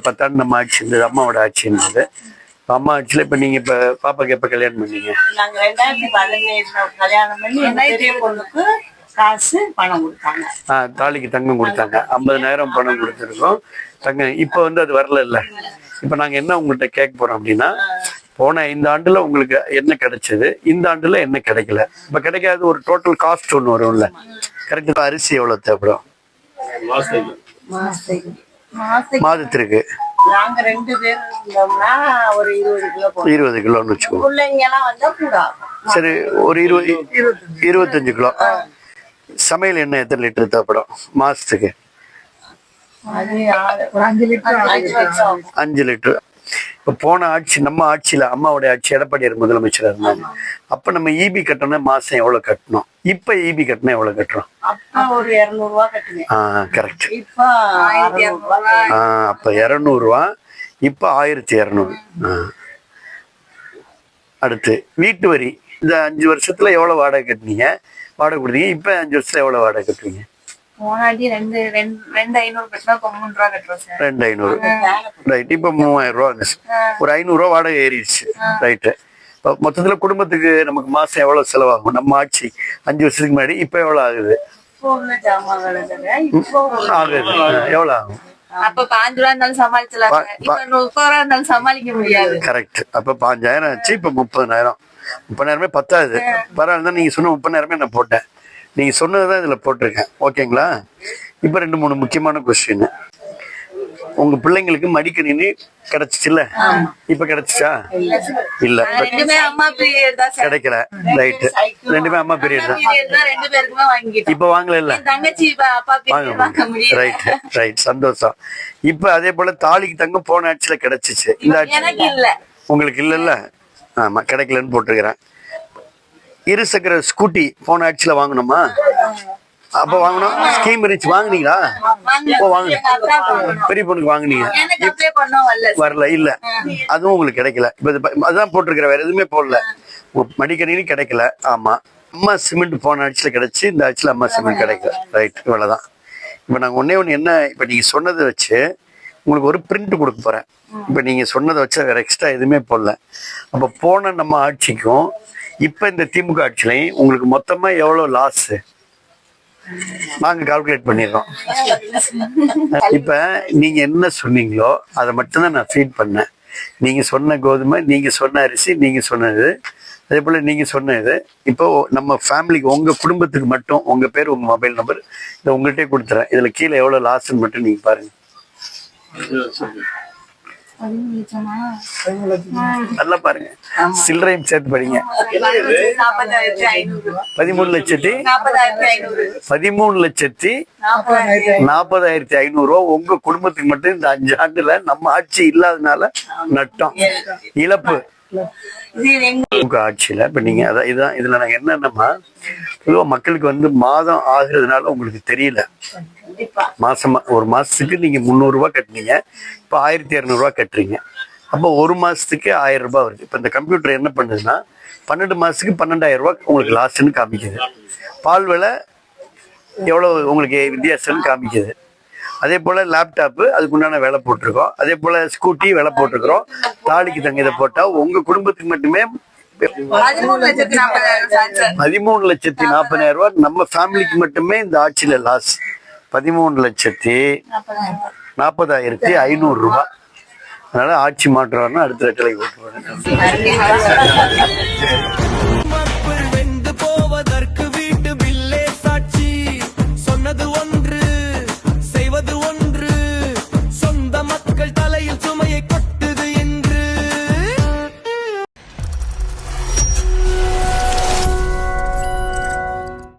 10 நம்ம ஆட்சி இருந்தது, அம்மாவோட ஆட்சி இருந்தது. அம்மா ஆட்சியில இப்ப நீங்க இப்ப பாப்பாக்கு எப்ப கல்யாணம் பண்ணீங்க? நாங்க 2017 கல்யாணம் பண்ணி பொண்ணுக்கு காசு பணம் கொடுத்தாங்க. தாலிக்கு தங்கம் கொடுத்தாங்க. 50,000 பணம் கொடுத்துருக்கோம் தங்கம். இப்ப வந்து அது வரல இல்ல. இப்ப நாங்க என்ன உங்கள்கிட்ட கேட்க போறோம் அப்படின்னா, போன 5 ஆண்டுல உங்களுக்கு என்ன கிடைச்சது, இந்த ஆண்டுல என்ன கிடைக்கல. இப்ப கிடைக்காது ஒரு டோட்டல் காஸ்ட் ஒண்ணு வரும்ல, கரெக்டா? அரிசி எவ்வளவு தேவைப்படும் மாதத்திற்கு? நாங்க 2 பேர் இருந்தோம்னா ஒரு 20 கிலோன்னு வச்சுக்கோங்க. பிள்ளைங்க எல்லாம் வந்தா கூட சரி, ஒரு 25 கிலோ. சமையல் எண்ணெய் எத்தனை லிட்டர் தேவைப்படும் மாசத்துக்கு? 5 லிட்டர். இப்ப போன ஆட்சி நம்ம ஆட்சியில, அம்மாவுடைய ஆட்சி, எடப்பாடியார் முதலமைச்சரா இருந்தாங்க. அப்ப நம்ம ஈபி கட்டணும், மாசம் எவ்வளவு கட்டணும்? இப்ப ஈபி கட்டணும் எவ்வளவு கட்டுறோம்? ஒரு 200 ரூபா கட்டுவேன். கரெக்ட். இப்ப 1200 ரூபா. அப்ப 200 ரூபா, இப்ப 1200. அடுத்து வீட்டு வரி. இந்த 5 வருஷத்துல எவ்வளவு வாடகை கட்டினீங்க, வாடகை கொடுத்தீங்க? இப்ப 5 வருஷத்துல எவ்வளவு வாடகை கட்டுவீங்க? 2,500 கட்டினா 3 ரூபா கட்டுறோம் சார். 2,500. ரைட். இப்ப 3,000 ரூபா வந்துச்சு. ஒரு 500 ரூபா வாடகை ஏறிடுச்சு. ரைட்டு. மொத்தத்துல குடும்பத்துக்கு நமக்கு மாசம் எவ்வளவு செலவாகும்? நம்ம ஆட்சி 5 வருஷத்துக்கு முன்னாடி இப்ப எவ்வளவு ஆகுது? ஆகுது எவ்வளவு ஆகும்? அப்ப 5 ரூபா இருந்தாலும் சமாளிச்சலாம். இப்ப 30 ரூபா இருந்தாலும் சமாளிக்க முடியாது. கரெக்ட். அப்ப 5,000 ஆச்சு, இப்ப 30,000. 30,000 பத்தாது. பரவாயில்ல, நீங்க சொன்ன 30,000 நான் போட்டேன். நீங்க சொன்னதுதான் இதுல போட்டிருக்கேன். ஓகேங்களா? இப்ப 2-3 முக்கியமான கொஸ்டின். உங்க பிள்ளைங்களுக்கு மடிக்கணினி கிடைச்சிச்சுல்ல? இப்ப கிடைச்சிச்சா? இல்ல, கிடைக்கல. ரைட். 2மே அம்மா பீரியட் தான். இப்ப வாங்கல இல்ல? ரைட் ரைட், சந்தோஷம். இப்ப அதே போல தாலிக்கு தங்கம் போன ஆட்சியில கிடைச்சிச்சு, இந்த ஆட்சி உங்களுக்கு இல்ல? ஆமா, கிடைக்கலன்னு போட்டிருக்கிறேன். இருசக்கர ஸ்கூட்டி போன ஆட்சியில வாங்கணுமா? அப்ப வாங்கணும். ஸ்கீம் இருந்துச்சு, வாங்குனீங்களா? வாங்க, பெரிய பொண்ணுக்கு வாங்குனீங்க, வரல இல்ல, அதுவும் உங்களுக்கு கிடைக்கல. இப்ப அதான் போட்டிருக்கிற, வேற எதுவுமே போடல. மடிக்கணினி கிடைக்கல. ஆமா. அம்மா சிமெண்ட் போன ஆட்சியில கிடைச்சு, இந்த ஆட்சியில அம்மா சிமெண்ட் கிடைக்கல. ரைட், இவ்வளவுதான். இப்ப நாங்க ஒண்ணு என்ன, இப்ப நீங்க சொன்னதை வச்சு உங்களுக்கு ஒரு பிரிண்ட் கொடுக்க போறேன். இப்ப நீங்க சொன்னதை வச்சு வேற எக்ஸ்ட்ரா எதுவுமே போடல. அப்ப போன நம்ம ஆட்சிக்கும் இப்ப இந்த திமுக ஆட்சியிலையும் உங்களுக்கு மொத்தமா எவ்வளவு லாஸ் நாங்க கால்குலேட் பண்ணிடுறோம். இப்ப நீங்க என்ன சொன்னீங்களோ அதை மட்டும்தான் நான் ஃபீட் பண்ணேன். நீங்க சொன்ன கோதுமை, நீங்க சொன்ன அரிசி, நீங்க சொன்னது, அதே போல நீங்க சொன்னது. இப்போ நம்ம ஃபேமிலிக்கு, உங்க குடும்பத்துக்கு மட்டும் உங்க பேர், உங்க மொபைல் நம்பர் இதை உங்கள்கிட்டே கொடுத்துறேன். இதுல கீழே எவ்வளவு லாஸ்ன்னு மட்டும் நீங்க பாருங்க. நல்லா பாருங்க, சில்லறையும் சேர்த்து படிங்க. 13,40,500 ரூபா உங்க குடும்பத்துக்கு மட்டும் இந்த 5 ஆண்டுல நம்ம ஆட்சி இல்லாதனால நட்டம், இழப்பு ஆட்சியில. இப்ப நீங்க அதான் இதுதான் இதுல நாங்க என்னன்னா, பொதுவா மக்களுக்கு வந்து மாதம் ஆகுறதுனால உங்களுக்கு தெரியல. மாசமா ஒரு மாசத்துக்கு நீங்க 300 ரூபாய் கட்டுனீங்க, இப்ப 1,200 ரூபாய் கட்டுறீங்க. அப்போ ஒரு மாசத்துக்கு 1000 ரூபாய் வருது. இப்ப இந்த கம்ப்யூட்டர் என்ன பண்ணுதுன்னா 12 மாசத்துக்கு 12,000 ரூபாய் உங்களுக்கு லாஸ்ட்னு காமிக்குது. பால் விலை எவ்வளவு உங்களுக்கு வித்தியாசம்னு காமிக்குது. அதே போல லேப்டாப்பு அதுக்கு உண்டான வேலை போட்டிருக்கோம். அதே போல ஸ்கூட்டி வேலை போட்டிருக்கிறோம். தாலிக்கு தங்க இதை போட்டா உங்க குடும்பத்துக்கு மட்டுமே 13,40,000 ரூபாய் நம்ம ஃபேமிலிக்கு மட்டுமே இந்த ஆட்சியில லாஸ். 13,40,500 ரூபாய். அதனால ஆட்சி மாற்றம் அடுத்த ரெட்டலை ஓட்டுவாங்க.